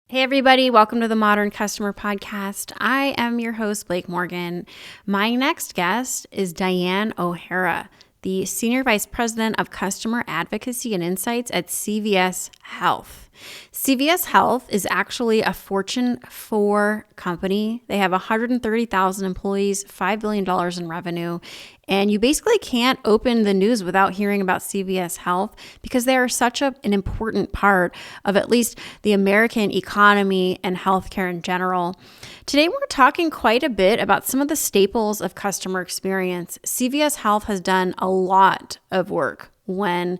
Hey, everybody, welcome to the Modern Customer Podcast. I am your host, Blake Morgan. My next guest is Diane O'Hara, the Senior Vice President of Customer Advocacy and Insights at CVS Health. CVS Health is actually a Fortune 4 company. They have 130,000 employees, $5 billion in revenue, and you basically can't open the news without hearing about CVS Health because they are such an important part of at least the American economy and healthcare in general. Today, we're talking quite a bit about some of the staples of customer experience. CVS Health has done a lot of work when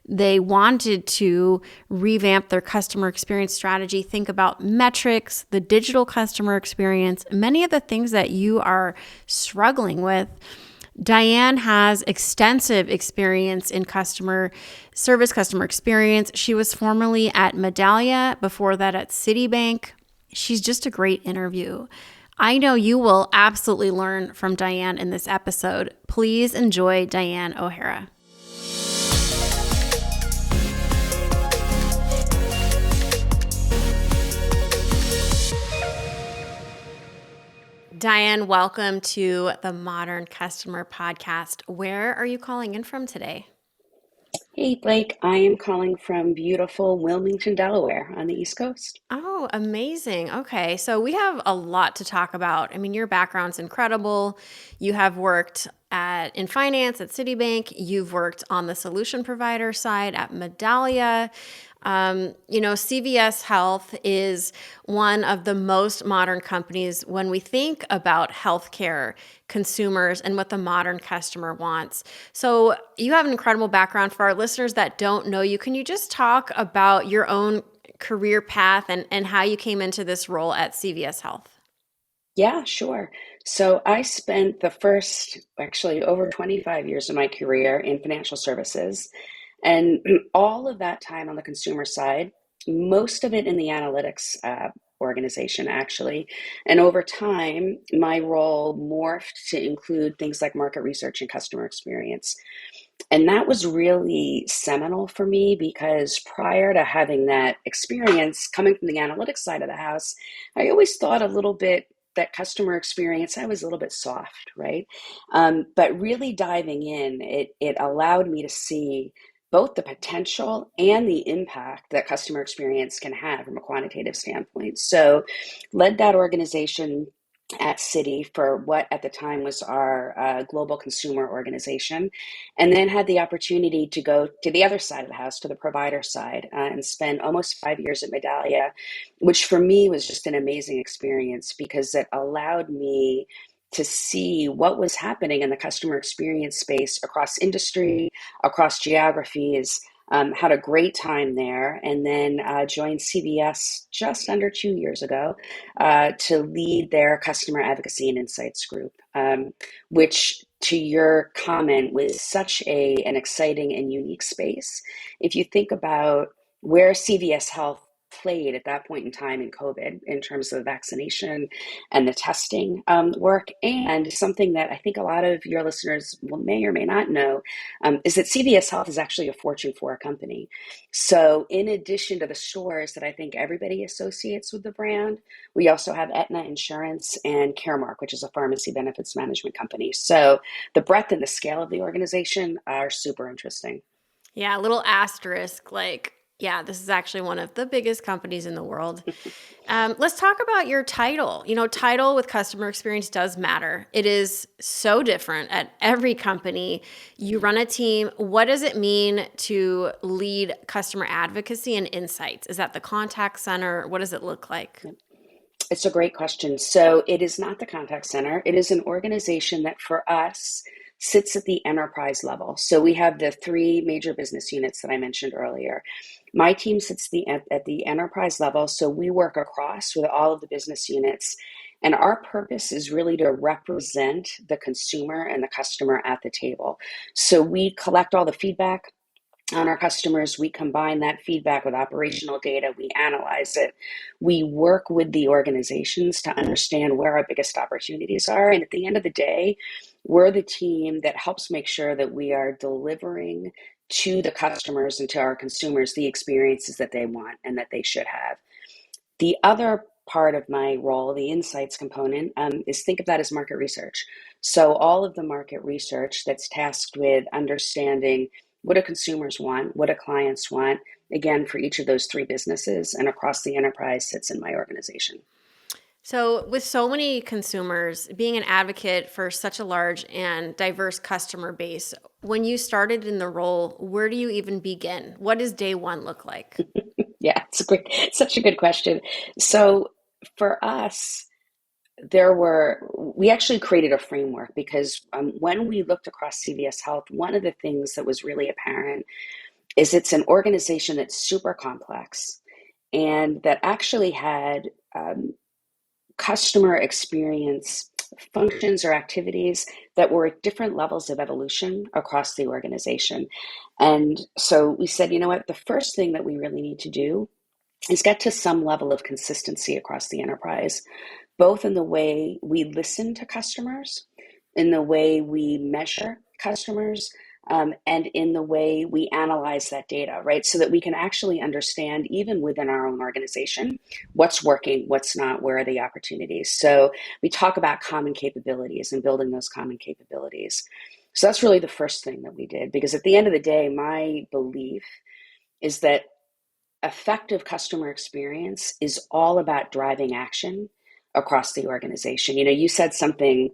they wanted to revamp their customer experience strategy, think about metrics, the digital customer experience, many of the things that you are struggling with. Diane has extensive experience in customer service, customer experience. She was formerly at Medallia, before that at Citibank. She's just a great interview. I know you will absolutely learn from Diane in this episode. Please enjoy Diane O'Hara. Diane, welcome to the Modern Customer Podcast. Where are you calling in from today? Hey Blake, I am calling from beautiful Wilmington, Delaware on the East Coast. Oh, amazing. Okay, so we have a lot to talk about. I mean, your background's incredible. You have worked in finance at Citibank. You've worked on the solution provider side at Medallia. CVS Health is one of the most modern companies when we think about healthcare consumers and what the modern customer wants. So you have an incredible background. For our listeners that don't know you, can you just talk about your own career path and how you came into this role at CVS Health? Yeah, sure. So I spent the first, actually over 25 years of my career in financial services, and all of that time on the consumer side, most of it in the analytics organization, actually. And over time, my role morphed to include things like market research and customer experience. And that was really seminal for me because prior to having that experience coming from the analytics side of the house, I always thought a little bit that customer experience, I was a little bit soft, right? But really diving in, it allowed me to see both the potential and the impact that customer experience can have from a quantitative standpoint. So led that organization at Citi for what at the time was our global consumer organization, and then had the opportunity to go to the other side of the house, to the provider side, and spend almost 5 years at Medallia, which for me was just an amazing experience because it allowed me to see what was happening in the customer experience space across industry, across geographies. Had a great time there, and then joined CVS just under 2 years ago to lead their customer advocacy and insights group, which, to your comment, was such an exciting and unique space. If you think about where CVS Health played at that point in time in COVID in terms of vaccination and the testing work, and something that I think a lot of your listeners may or may not know, is that CVS Health is actually a Fortune 4 company. So in addition to the stores that I think everybody associates with the brand, we also have Aetna Insurance and Caremark, which is a pharmacy benefits management company. So the breadth and the scale of the organization are super interesting. Yeah, a little asterisk, like, yeah, this is actually one of the biggest companies in the world. Let's talk about your title. Title with customer experience does matter. It is so different at every company. You run a team. What does it mean to lead customer advocacy and insights? Is that the contact center? What does it look like? It's a great question. So it is not the contact center. It is an organization that for us sits at the enterprise level. So we have the three major business units that I mentioned earlier. My team sits at the enterprise level. So we work across with all of the business units. And our purpose is really to represent the consumer and the customer at the table. So we collect all the feedback on our customers. We combine that feedback with operational data. We analyze it. We work with the organizations to understand where our biggest opportunities are. And at the end of the day, we're the team that helps make sure that we are delivering to the customers and to our consumers the experiences that they want and that they should have. The other part of my role, the insights component, is think of that as market research. So all of the market research that's tasked with understanding what do consumers want, what do clients want, again, for each of those three businesses and across the enterprise sits in my organization. So, with so many consumers, being an advocate for such a large and diverse customer base, when you started in the role, where do you even begin? What does day one look like? Yeah, such a good question. So for us, we actually created a framework because when we looked across CVS Health, one of the things that was really apparent is it's an organization that's super complex and that actually had customer experience functions or activities that were at different levels of evolution across the organization. And so we said, you know what, the first thing that we really need to do is get to some level of consistency across the enterprise, both in the way we listen to customers, in the way we measure customers, and in the way we analyze that data, right? So that we can actually understand, even within our own organization, what's working, what's not, where are the opportunities. So we talk about common capabilities and building those common capabilities. So that's really the first thing that we did, because at the end of the day, my belief is that effective customer experience is all about driving action across the organization. You know, you said something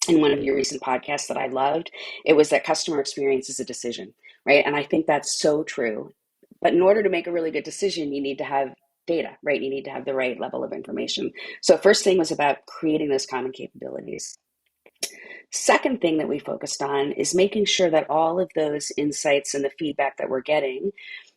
in one of your recent podcasts that I loved. It was that customer experience is a decision, right? And I think that's so true. But in order to make a really good decision, you need to have data, right? You need to have the right level of information. So first thing was about creating those common capabilities. Second thing that we focused on is making sure that all of those insights and the feedback that we're getting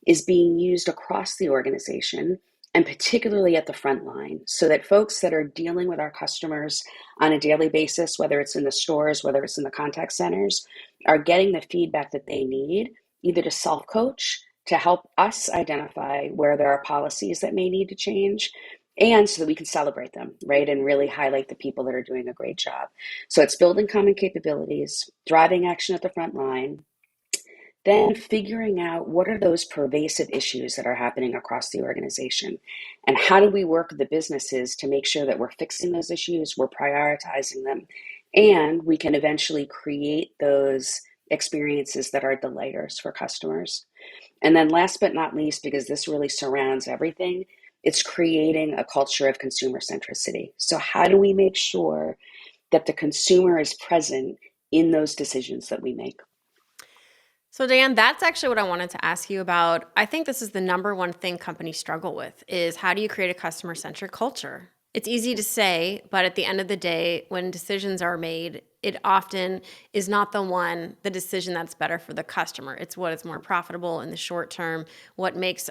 is being used across the organization and particularly at the front line so that folks that are dealing with our customers on a daily basis, whether it's in the stores, whether it's in the contact centers, are getting the feedback that they need, either to self-coach, to help us identify where there are policies that may need to change, and so that we can celebrate them, right? And really highlight the people that are doing a great job. So it's building common capabilities, driving action at the front line, then figuring out what are those pervasive issues that are happening across the organization and how do we work with the businesses to make sure that we're fixing those issues, we're prioritizing them, and we can eventually create those experiences that are delighters for customers. And then last but not least, because this really surrounds everything, it's creating a culture of consumer centricity. So how do we make sure that the consumer is present in those decisions that we make? So, Dan, that's actually what I wanted to ask you about. I think this is the number one thing companies struggle with is how do you create a customer-centric culture? It's easy to say, but at the end of the day, when decisions are made, it often is not the decision that's better for the customer. It's what is more profitable in the short term, what makes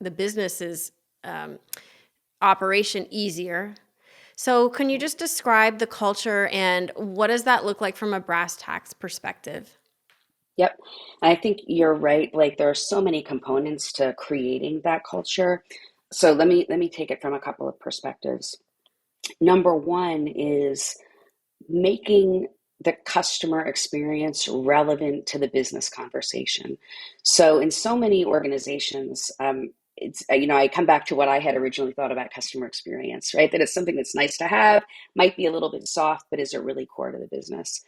the business's operation easier. So, can you just describe the culture and what does that look like from a brass tacks perspective? Yep. And I think you're right. Like there are so many components to creating that culture. So let me take it from a couple of perspectives. Number one is making the customer experience relevant to the business conversation. So in so many organizations, it's I come back to what I had originally thought about customer experience, right? That it's something that's nice to have, might be a little bit soft, but is it really core to the business?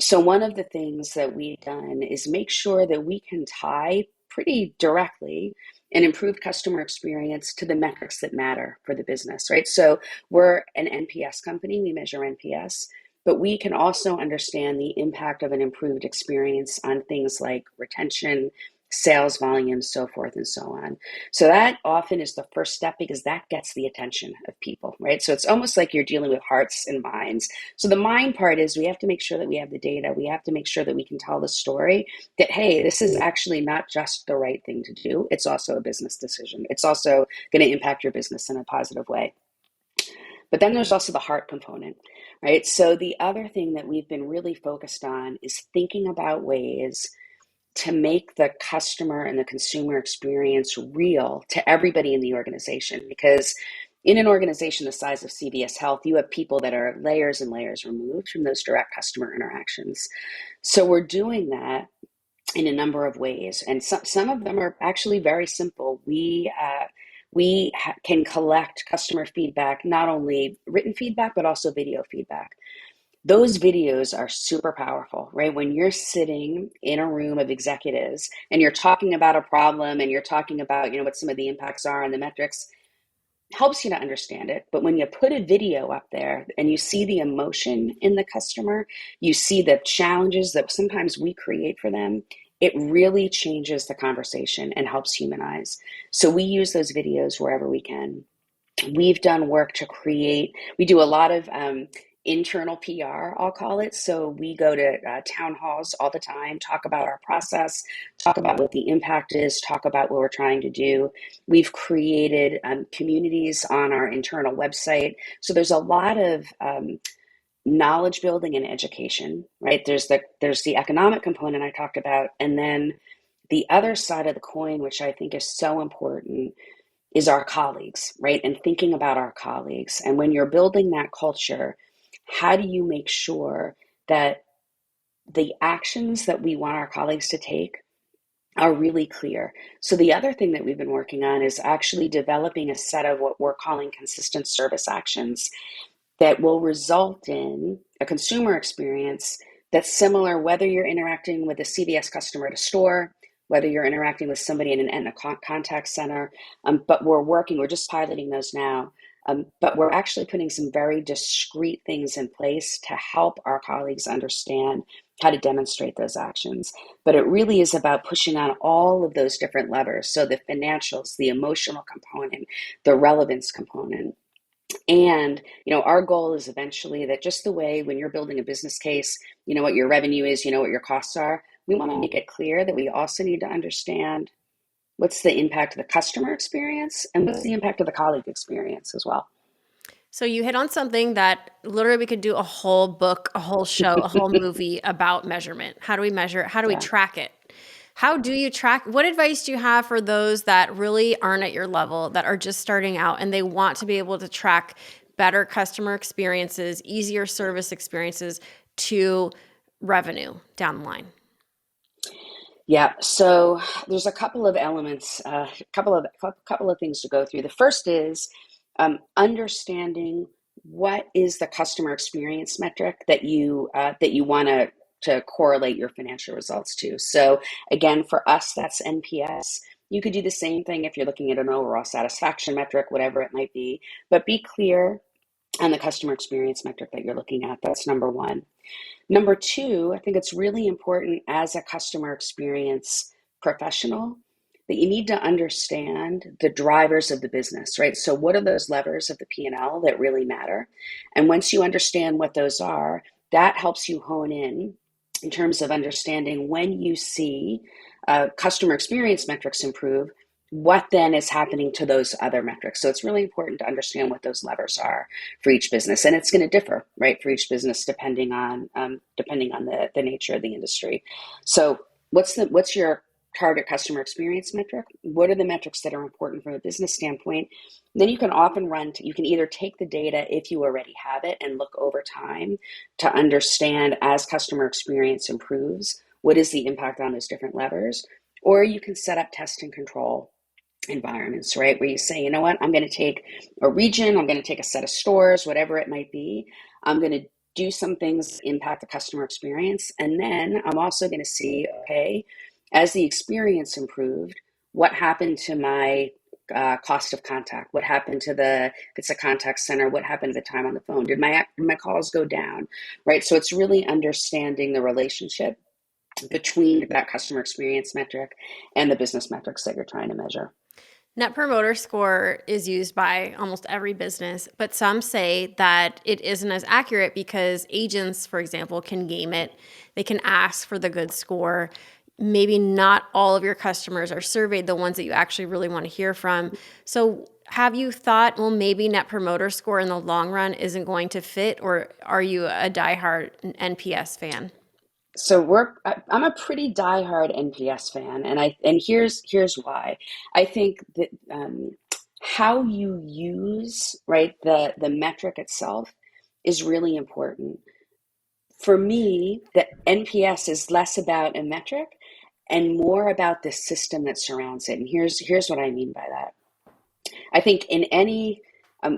So one of the things that we've done is make sure that we can tie pretty directly an improved customer experience to the metrics that matter for the business, right? So we're an NPS company, we measure NPS, but we can also understand the impact of an improved experience on things like retention, sales volume, so forth and so on. So that often is the first step because that gets the attention of people, right? So it's almost like you're dealing with hearts and minds. So the mind part is we have to make sure that we have the data. We have to make sure that we can tell the story that, hey, this is actually not just the right thing to do. It's also a business decision. It's also going to impact your business in a positive way. But then there's also the heart component, right? So the other thing that we've been really focused on is thinking about ways to make the customer and the consumer experience real to everybody in the organization. Because in an organization the size of CVS Health, you have people that are layers and layers removed from those direct customer interactions. So we're doing that in a number of ways. And some of them are actually very simple. can collect customer feedback, not only written feedback, but also video feedback. Those videos are super powerful, right? When you're sitting in a room of executives and you're talking about a problem and you're talking about, what some of the impacts are and the metrics, helps you to understand it. But when you put a video up there and you see the emotion in the customer, you see the challenges that sometimes we create for them, it really changes the conversation and helps humanize. So we use those videos wherever we can. We've done work to we do a lot of internal PR, I'll call it. So we go to town halls all the time, talk about our process, talk about what the impact is, talk about what we're trying to do. We've created communities on our internal website. So there's a lot of knowledge building and education, right? There's the economic component I talked about, and then the other side of the coin, which I think is so important, is our colleagues, right? And thinking about our colleagues. And when you're building that culture, how do you make sure that the actions that we want our colleagues to take are really clear? So the other thing that we've been working on is actually developing a set of what we're calling consistent service actions that will result in a consumer experience that's similar whether you're interacting with a CVS customer at a store, whether you're interacting with somebody in a contact center. But we're just piloting those now. But we're actually putting some very discrete things in place to help our colleagues understand how to demonstrate those actions. But it really is about pushing on all of those different levers. So the financials, the emotional component, the relevance component. And, our goal is eventually that just the way when you're building a business case, you know what your revenue is, you know what your costs are, we want to make it clear that we also need to understand what's the impact of the customer experience and what's the impact of the colleague experience as well. So you hit on something that literally we could do a whole book, a whole show, a whole movie about measurement. How do we measure it? How do we track it? How do you track? What advice do you have for those that really aren't at your level, that are just starting out and they want to be able to track better customer experiences, easier service experiences to revenue down the line? Yeah, so there's a couple of elements, a couple of things to go through. The first is understanding what is the customer experience metric that you want to correlate your financial results to. So again, for us, that's NPS. You could do the same thing if you're looking at an overall satisfaction metric, whatever it might be, but be clear on the customer experience metric that you're looking at. That's number one. Number two, I think it's really important as a customer experience professional that you need to understand the drivers of the business, right? So what are those levers of the P&L that really matter? And once you understand what those are, that helps you hone in terms of understanding when you see customer experience metrics improve, what then is happening to those other metrics. So it's really important to understand what those levers are for each business, and it's going to differ, right, for each business depending on the nature of the industry. So what's your target customer experience metric? What are the metrics that are important from a business standpoint? Then you can often you can either take the data if you already have it and look over time to understand as customer experience improves, what is the impact on those different levers, or you can set up test and control environments, right? Where you say, you know what, I'm going to take a region, I'm going to take a set of stores, whatever it might be. I'm going to do some things that impact the customer experience. And then I'm also going to see, okay, as the experience improved, what happened to my cost of contact? What happened to if it's a contact center, what happened to the time on the phone? Did my calls go down, right? So it's really understanding the relationship between that customer experience metric and the business metrics that you're trying to measure. Net Promoter Score is used by almost every business, but some say that it isn't as accurate because agents, for example, can game it. They can ask for the good score. Maybe not all of your customers are surveyed, the ones that you actually really want to hear from. So have you thought, well, maybe Net Promoter Score in the long run isn't going to fit, or are you a diehard NPS fan? So I'm a pretty diehard NPS fan, and here's why. I think that how you use, right, the metric itself is really important. For me, the NPS is less about a metric and more about the system that surrounds it. And here's what I mean by that. I think in any,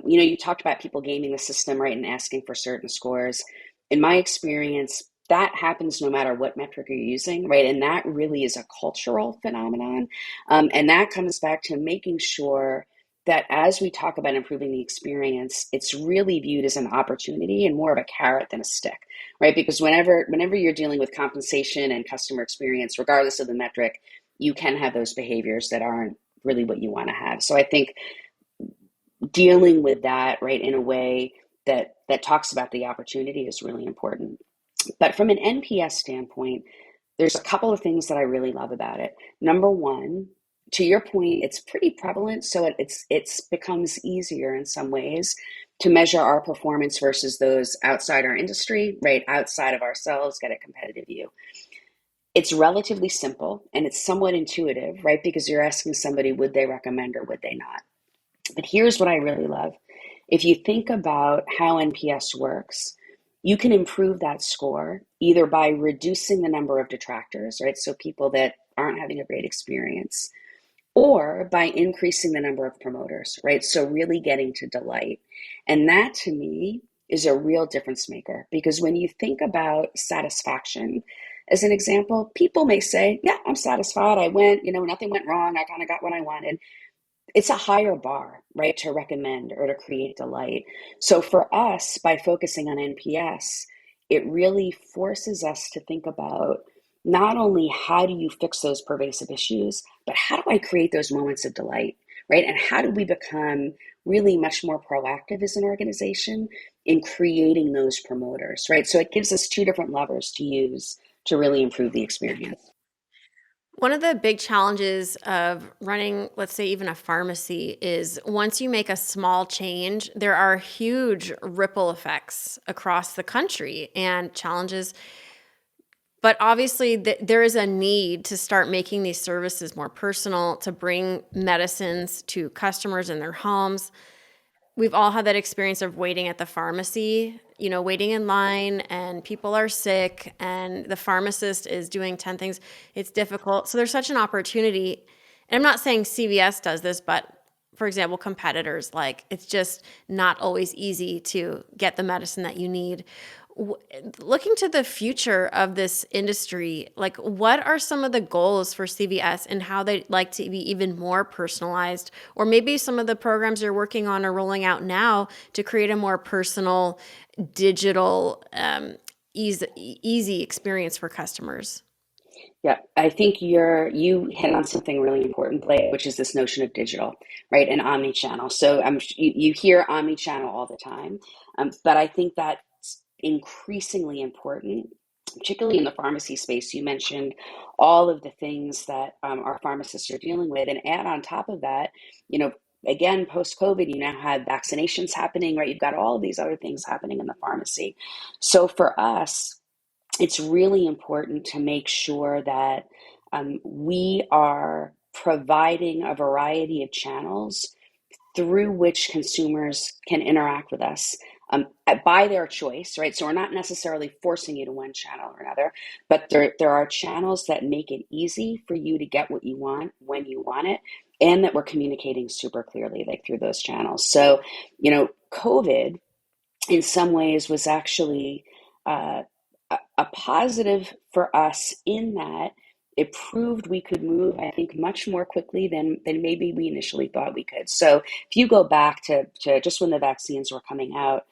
you talked about people gaming the system, right, and asking for certain scores. In my experience, that happens no matter what metric you're using, right? And that really is a cultural phenomenon. And that comes back to making sure that as we talk about improving the experience, it's really viewed as an opportunity and more of a carrot than a stick, right? Because whenever you're dealing with compensation and customer experience, regardless of the metric, you can have those behaviors that aren't really what you want to have. So I think dealing with that, right, in a way that talks about the opportunity is really important. But from an NPS standpoint, there's a couple of things that I really love about it. Number one, to your point, it's pretty prevalent, so it's becomes easier in some ways to measure our performance versus those outside our industry, right, outside of ourselves, get a competitive view. It's relatively simple and it's somewhat intuitive, right, because you're asking somebody would they recommend or would they not. But here's what I really love. If you think about how NPS works, you can improve that score either by reducing the number of detractors, right? So people that aren't having a great experience, or by increasing the number of promoters, right? So really getting to delight. And that to me is a real difference maker because when you think about satisfaction, as an example, people may say, yeah, I'm satisfied. I went, nothing went wrong. I kind of got what I wanted. It's a higher bar, right, to recommend or to create delight. So for us, by focusing on NPS, it really forces us to think about not only how do you fix those pervasive issues, but how do I create those moments of delight, right? And how do we become really much more proactive as an organization in creating those promoters, right? So it gives us two different levers to use to really improve the experience. One of the big challenges of running, let's say, even a pharmacy is once you make a small change, there are huge ripple effects across the country and challenges. But obviously, there is a need to start making these services more personal, to bring medicines to customers in their homes. We've all had that experience of waiting at the pharmacy, waiting in line and people are sick and the pharmacist is doing 10 things. It's difficult. So there's such an opportunity. And I'm not saying CVS does this, but for example, competitors, like it's just not always easy to get the medicine that you need. Looking to the future of this industry, like what are some of the goals for CVS and how they'd like to be even more personalized? Or maybe some of the programs you're working on or rolling out now to create a more personal, digital, easy experience for customers. Yeah, I think you hit on something really important, Blake, which is this notion of digital, right, and omni-channel. So you hear omni-channel all the time, but I think that's increasingly important, particularly in the pharmacy space. You mentioned all of the things that our pharmacists are dealing with, and add on top of that, you know, again, post-COVID, you now have vaccinations happening, right? You've got all of these other things happening in the pharmacy. So for us, it's really important to make sure that we are providing a variety of channels through which consumers can interact with us by their choice, right? So we're not necessarily forcing you to one channel or another, but there are channels that make it easy for you to get what you want when you want it, and that we're communicating super clearly like through those channels. So, COVID in some ways was actually uh, a positive for us in that it proved we could move, I think, much more quickly than maybe we initially thought we could. So if you go back to just when the vaccines were coming out,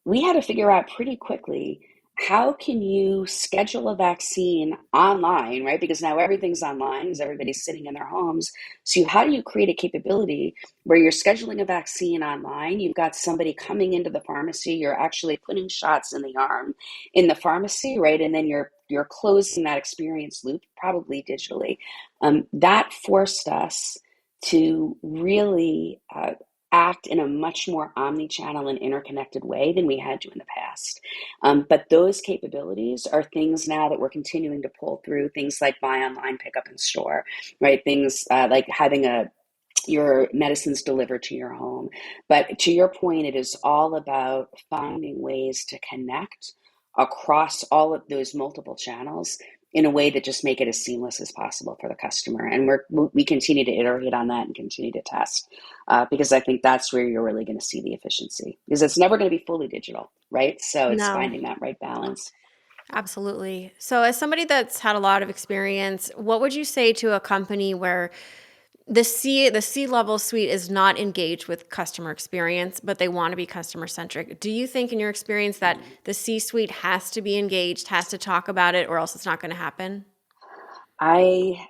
we had to figure out pretty quickly how can you schedule a vaccine online, right? Because now everything's online because everybody's sitting in their homes. So how do you create a capability where you're scheduling a vaccine online? You've got somebody coming into the pharmacy, you're actually putting shots in the arm in the pharmacy, right? And then you're closing that experience loop, probably digitally. That forced us to really act in a much more omni-channel and interconnected way than we had to in the past. But those capabilities are things now that we're continuing to pull through, things like buy online, pick up in store, right? Things like having your medicines delivered to your home. But to your point, it is all about finding ways to connect across all of those multiple channels in a way that just make it as seamless as possible for the customer. And we continue to iterate on that and continue to test because I think that's where you're really going to see the efficiency, because it's never going to be fully digital, right? So it's No, finding that right balance. absolutely. So, as somebody that's had a lot of experience, what would you say to a company where the C level suite is not engaged with customer experience, but they want to be customer centric? Do you think, in your experience, that the C suite has to be engaged, has to talk about it, or else it's not going to happen? I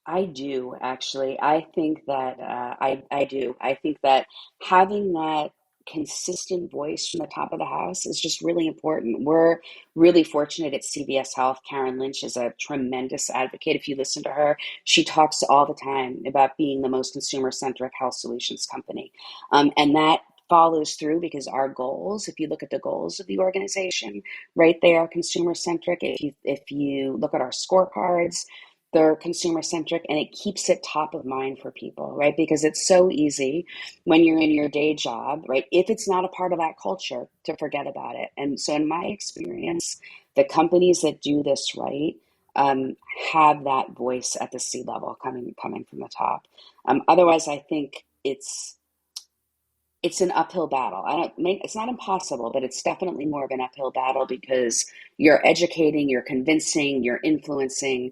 I do actually. I think that I do. I think that having that consistent voice from the top of the house is just really important. We're really fortunate at CVS Health. Karen Lynch is a tremendous advocate. If you listen to her, she talks all the time about being the most consumer-centric health solutions company, and that follows through because our goals. If you look at the goals of the organization, right, they are consumer-centric. If you look at our scorecards, they're consumer centric, and it keeps it top of mind for people, right? Because it's so easy when you're in your day job, right? If it's not a part of that culture, to forget about it. And so, in my experience, the companies that do this right um, have that voice at the C level coming from the top. Otherwise, I think it's an uphill battle. I don't make It's not impossible, but it's definitely more of an uphill battle because you're educating, you're convincing, you're influencing,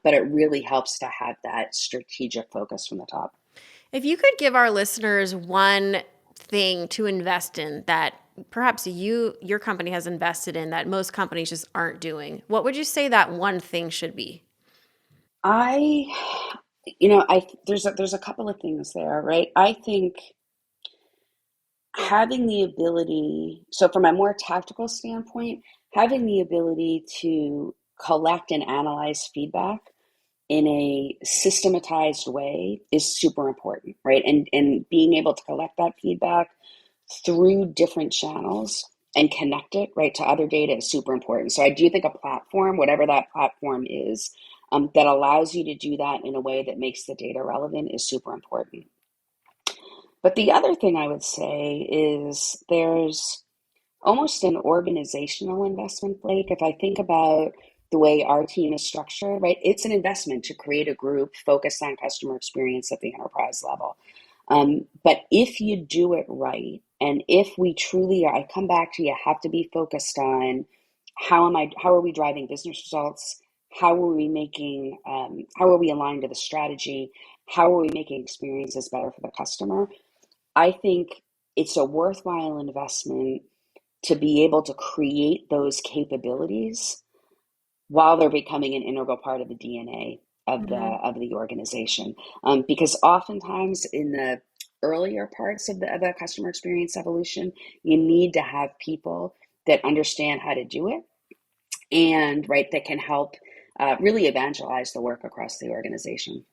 but it really helps to have that strategic focus from the top. If you could give our listeners one thing to invest in that perhaps your company has invested in that most companies just aren't doing, what would you say that one thing should be? I, you know, I there's a couple of things there, right? I think having the ability, so from a more tactical standpoint, having the ability to collect and analyze feedback in a systematized way is super important, right? And being able to collect that feedback through different channels and connect it right to other data is super important. So I do think a platform, whatever that platform is, that allows you to do that in a way that makes the data relevant is super important. But the other thing I would say is there's almost an organizational investment, Blake. If I think about the way our team is structured, right, it's an investment to create a group focused on customer experience at the enterprise level. But if you do it right, and if we truly are, I come back to, you have to be focused on how are we driving business results? How are we aligned to the strategy? How are we making experiences better for the customer? I think it's a worthwhile investment to be able to create those capabilities while they're becoming an integral part of the DNA of the Hmm. organization. Because oftentimes in the earlier parts of the customer experience evolution, you need to have people that understand how to do it and right that can help really evangelize the work across the organization.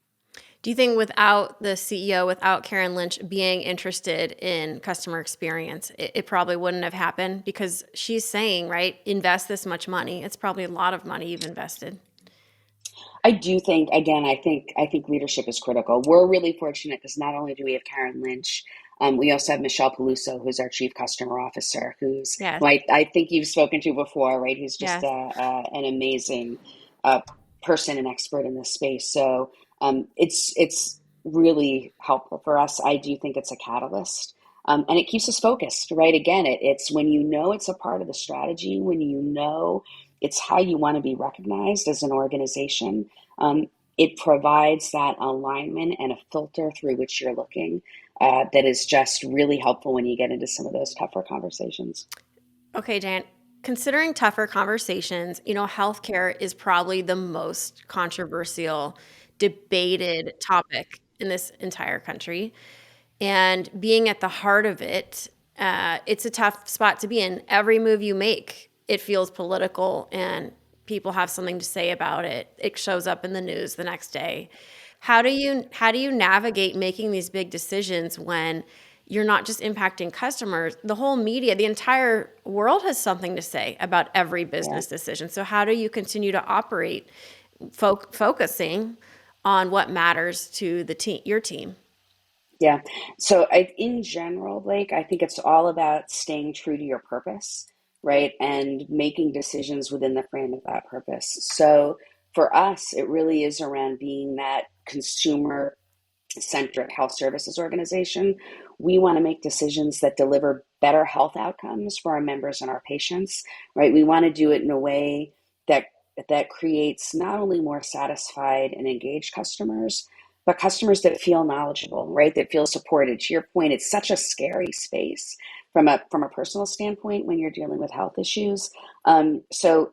Do you think without the CEO, without Karen Lynch being interested in customer experience, it probably wouldn't have happened? Because she's saying, right, invest this much money. It's probably a lot of money you've invested. I do think, again, I think leadership is critical. We're really fortunate because not only do we have Karen Lynch, we also have Michelle Peluso, who's our chief customer officer, Yes. who I think you've spoken to before, right? Who's just Yes. an amazing uh, person and expert in this space. So it's really helpful for us. I do think it's a catalyst. And it keeps us focused, right? Again, it's when you know it's a part of the strategy, when you know it's how you want to be recognized as an organization. Um, it provides that alignment and a filter through which you're looking that is just really helpful when you get into some of those tougher conversations. Okay, Jan, considering tougher conversations, healthcare is probably the most controversial, debated topic in this entire country. And being at the heart of it, it's a tough spot to be in. Every move you make, it feels political and people have something to say about it. It shows up in the news the next day. How do you navigate making these big decisions when you're not just impacting customers, the whole media, the entire world has something to say about every Yeah. business decision. So how do you continue to operate focusing on what matters to the team, your team? Yeah. So in general, Blake, I think it's all about staying true to your purpose, right? And making decisions within the frame of that purpose. So for us, it really is around being that consumer-centric health services organization. We want to make decisions that deliver better health outcomes for our members and our patients, right? We want to do it in a way that creates not only more satisfied and engaged customers, but customers that feel knowledgeable, right? That feel supported. To your point, it's such a scary space from a personal standpoint when you're dealing with health issues. So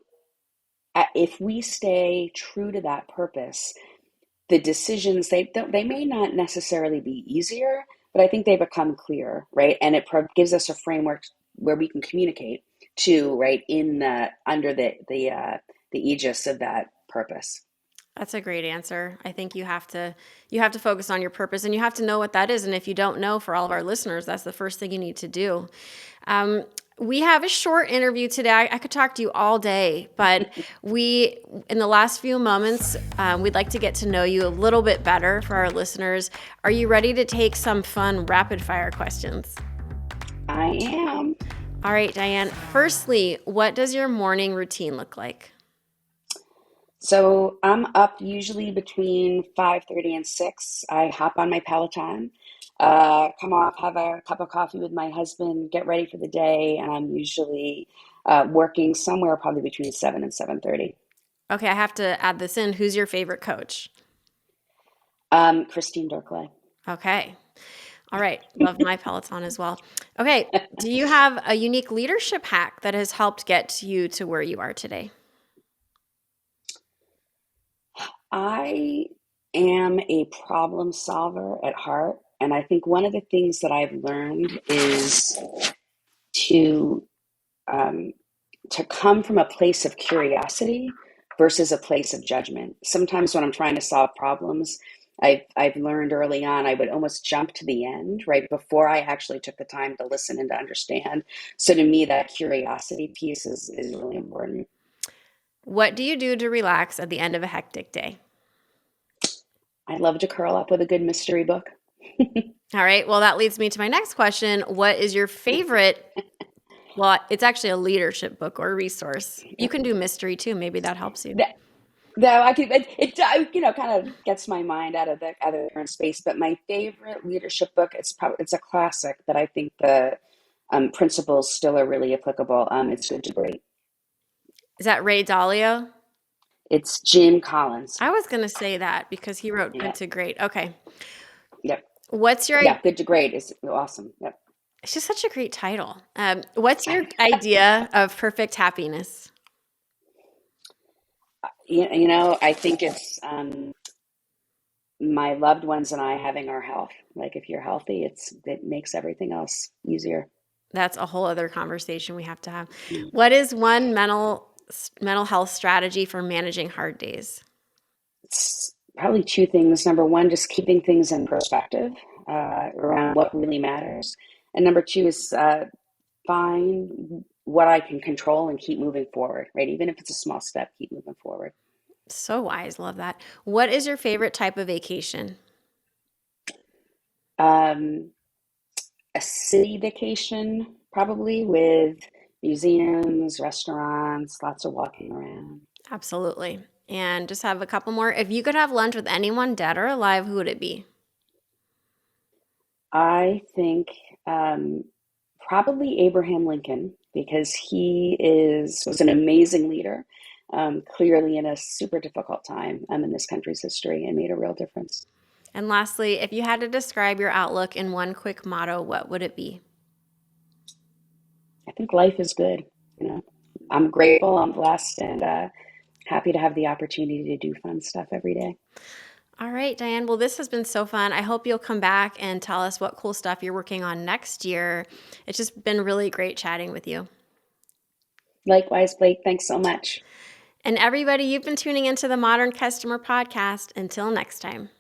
if we stay true to that purpose, the decisions they may not necessarily be easier, but I think they become clear, right? And it gives us a framework where we can communicate to, right, in the under the aegis of that purpose. That's a great answer. I think you have to focus on your purpose, and you have to know what that is. And if you don't know, for all of our listeners, that's the first thing you need to do. We have a short interview today. I could talk to you all day, but in the last few moments, we'd like to get to know you a little bit better for our listeners. Are you ready to take some fun rapid fire questions? I am. All right, Diane. Firstly, what does your morning routine look like? So I'm up usually between 5:30 and 6. I hop on my Peloton, come off, have a cup of coffee with my husband, get ready for the day, and I'm usually working somewhere probably between 7 and 7:30. Okay, I have to add this in. Who's your favorite coach? Christine Durkley. Okay. All right. Love my Peloton as well. Okay. Do you have a unique leadership hack that has helped get you to where you are today? I am a problem solver at heart, and I think one of the things that I've learned is to um, come from a place of curiosity versus a place of judgment. Sometimes when I'm trying to solve problems, I've learned early on I would almost jump to the end right before I actually took the time to listen and to understand. So to me, that curiosity piece is really important. What do you do to relax at the end of a hectic day? I love to curl up with a good mystery book. All right. Well, that leads me to my next question. What is your favorite? Well, it's actually a leadership book or resource. You can do mystery too. Maybe that helps you. No, I can. Kind of gets my mind out of the current space. But my favorite leadership book, it's a classic that I think the principles still are really applicable. It's Good to Great. Is that Ray Dalio? It's Jim Collins. I was going to say that because he wrote Good Yeah. to Great. Okay. Yep. What's your Yeah. Good to Great is awesome. Yep. It's just such a great title. What's your idea of perfect happiness? I think it's my loved ones and I having our health. Like if you're healthy, it makes everything else easier. That's a whole other conversation we have to have. What is one mental health strategy for managing hard days? It's probably two things. Number one, just keeping things in perspective around what really matters. And number two is find what I can control and keep moving forward, right? Even if it's a small step, keep moving forward. So wise. Love that. What is your favorite type of vacation? Um, a city vacation, probably with museums, restaurants, lots of walking around. Absolutely. And just have a couple more. If you could have lunch with anyone, dead or alive, who would it be? I think probably Abraham Lincoln because was an amazing leader, clearly in a super difficult time in this country's history and made a real difference. And lastly, if you had to describe your outlook in one quick motto, what would it be? I think life is good. I'm grateful, I'm blessed, and happy to have the opportunity to do fun stuff every day. All right, Diane. Well, this has been so fun. I hope you'll come back and tell us what cool stuff you're working on next year. It's just been really great chatting with you. Likewise, Blake. Thanks so much. And everybody, you've been tuning into the Modern Customer Podcast. Until next time.